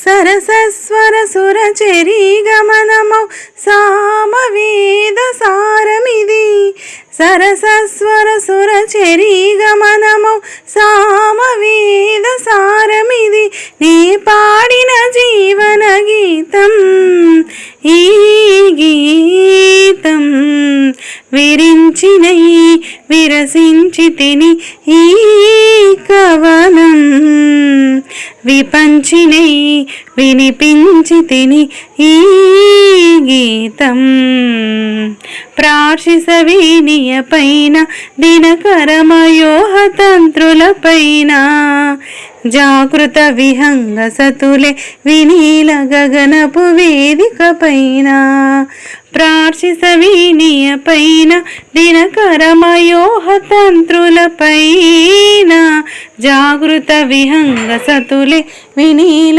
సరసస్వర సురచరీ గమనమౌ సామవేద సారమిది. సరసస్వర సురచరీ గమనమౌ సామవేద సారమిది. నే పాడిన జీవన గీతం ఈ గీతం. విరించినై విరసించితిని ఈ కవనం. విపంచినై వినిపించితిని ఈ గీతం. ప్రార్షిసవీనియ పైన దినకరమయోహ తంత్రుల పైన జాగృత విహంగ సతులే వినీల గగనపు వేదిక పైన. ప్రార్షిసవీనియ పైన దినకరమయోహ తంత్రుల పైన జాగృత విహంగ సతులే వినీల